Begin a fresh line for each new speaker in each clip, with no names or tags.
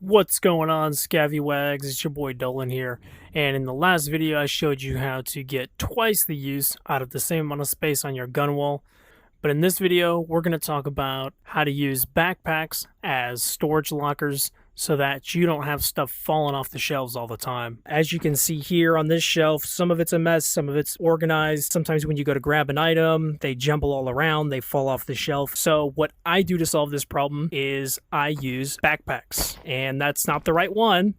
What's going on, Scavvywags? It's your boy Dolan here, and in the last video I showed you how to get twice the use out of the same amount of space on your gun wall. But in this video, we're going to talk about how to use backpacks as storage lockers so that you don't have stuff falling off the shelves all the time. As you can see here on this shelf, some of it's a mess, some of it's organized. Sometimes when you go to grab an item, they jumble all around, they fall off the shelf. So what I do to solve this problem is I use backpacks, and that's not the right one.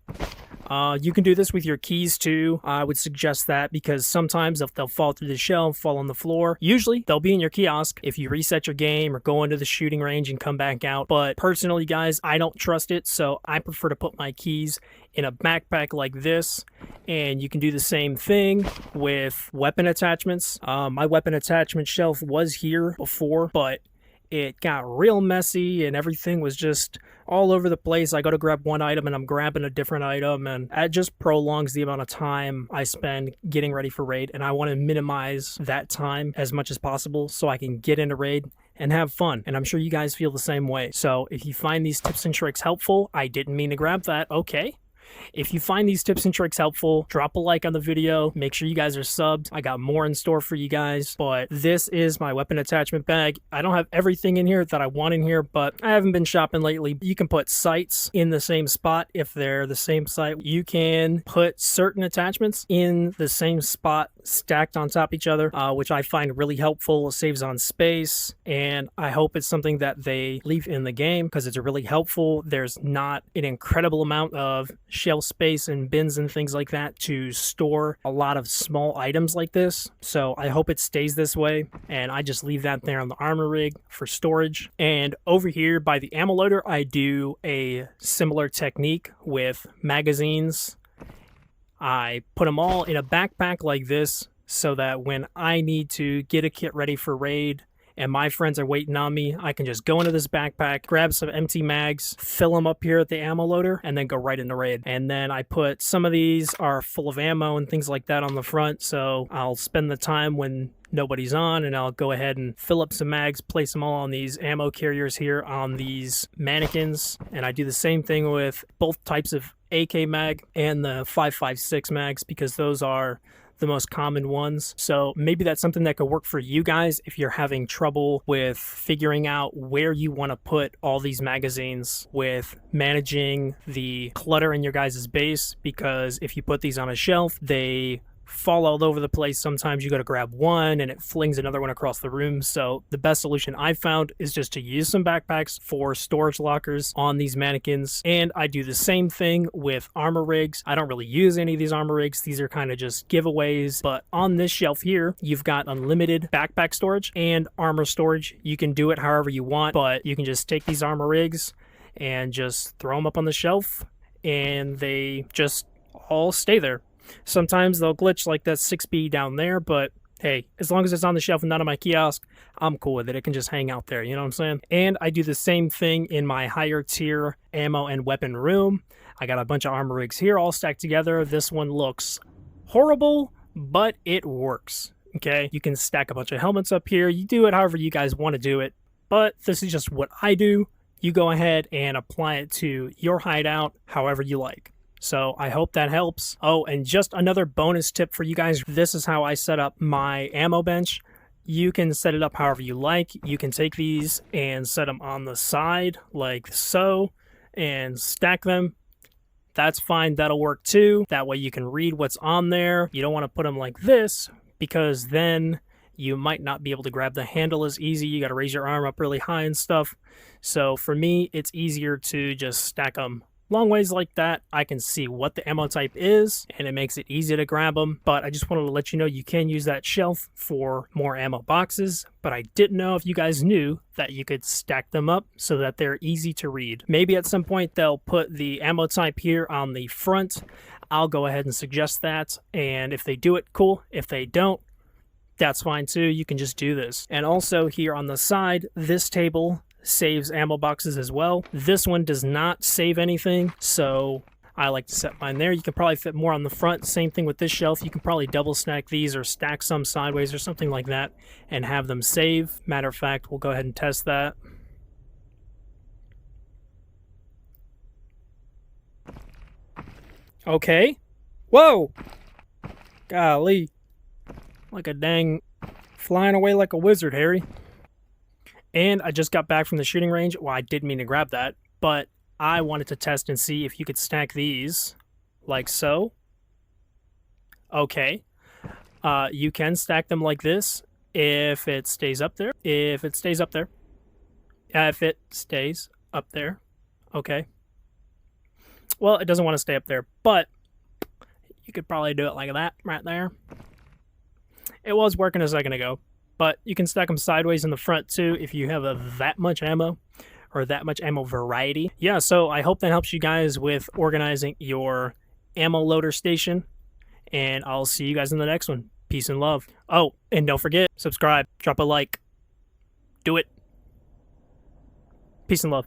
You can do this with your keys too. I would suggest that because sometimes if they'll fall through the shelf, fall on the floor, usually they'll be in your kiosk if you reset your game or go into the shooting range and come back out. But personally, guys, I don't trust it, so I prefer to put my keys in a backpack like this. And you can do the same thing with weapon attachments. My weapon attachment shelf was here before, but it got real messy and everything was just all over the place. I go to grab one item and I'm grabbing a different item, and that just prolongs the amount of time I spend getting ready for raid, and I want to minimize that time as much as possible so I can get into raid and have fun. And I'm sure you guys feel the same way. So if you find these tips and tricks helpful, I didn't mean to grab that, okay? If you find these tips and tricks helpful, drop a like on the video. Make sure you guys are subbed. I got more in store for you guys, but this is my weapon attachment bag. I don't have everything in here that I want in here, but I haven't been shopping lately. You can put sights in the same spot if they're the same site. You can put certain attachments in the same spot stacked on top of each other, which I find really helpful. It saves on space, and I hope it's something that they leave in the game because it's really helpful. There's not an incredible amount of shelf space and bins and things like that to store a lot of small items like this, so I hope it stays this way, and I just leave that there on the armor rig for storage. And over here by the ammo loader, I do a similar technique with magazines. I put them all in a backpack like this so that when I need to get a kit ready for raid and my friends are waiting on me, I can just go into this backpack, grab some empty mags, fill them up here at the ammo loader, and then go right into raid. And then I put some of these are full of ammo and things like that on the front, so I'll spend the time when nobody's on and I'll go ahead and fill up some mags, place them all on these ammo carriers here on these mannequins. And I do the same thing with both types of AK mag and the 5.56 mags because those are the most common ones. So maybe that's something that could work for you guys if you're having trouble with figuring out where you want to put all these magazines with managing the clutter in your guys' base, because if you put these on a shelf, they fall all over the place. Sometimes you got to grab one and it flings another one across the room. So the best solution I've found is just to use some backpacks for storage lockers on these mannequins. And I do the same thing with armor rigs. I don't really use any of these armor rigs. These are kind of just giveaways. But on this shelf here, you've got unlimited backpack storage and armor storage. You can do it however you want, but you can just take these armor rigs and just throw them up on the shelf and they just all stay there. Sometimes they'll glitch like that 6B down there, but hey, as long as it's on the shelf and not on my kiosk, I'm cool with it. It can just hang out there, you know what I'm saying? And I do the same thing in my higher tier ammo and weapon room. I got a bunch of armor rigs here all stacked together. This one looks horrible, but it works, okay? You can stack a bunch of helmets up here. You do it however you guys want to do it, but this is just what I do. You go ahead and apply it to your hideout however you like. So I hope that helps. Oh, and just another bonus tip for you guys. This is how I set up my ammo bench. You can set it up however you like. You can take these and set them on the side like so and stack them. That's fine. That'll work too. That way you can read what's on there. You don't want to put them like this because then you might not be able to grab the handle as easy. You got to raise your arm up really high and stuff. So for me, it's easier to just stack them long ways like that. I can see what the ammo type is and it makes it easy to grab them. But I just wanted to let you know you can use that shelf for more ammo boxes, but I didn't know if you guys knew that you could stack them up so that they're easy to read. Maybe at some point they'll put the ammo type here on the front. I'll go ahead and suggest that, and if they do it, cool. If they don't, that's fine too. You can just do this. And also here on the side, this table saves ammo boxes as well. This one does not save anything, so I like to set mine there. You can probably fit more on the front. Same thing with this shelf. You can probably double stack these or stack some sideways or something like that and have them save. Matter of fact, we'll go ahead and test that. Okay. Whoa! Golly. Like a dang flying away like a wizard, Harry. And I just got back from the shooting range. Well, I didn't mean to grab that, but I wanted to test and see if you could stack these like so. Okay. You can stack them like this if it stays up there. If it stays up there. If it stays up there. Okay. Well, it doesn't want to stay up there, but you could probably do it like that right there. It was working a second ago, but you can stack them sideways in the front too if you have that much ammo or that much ammo variety. Yeah, so I hope that helps you guys with organizing your ammo loader station, and I'll see you guys in the next one. Peace and love. Oh, and don't forget, subscribe, drop a like, do it. Peace and love.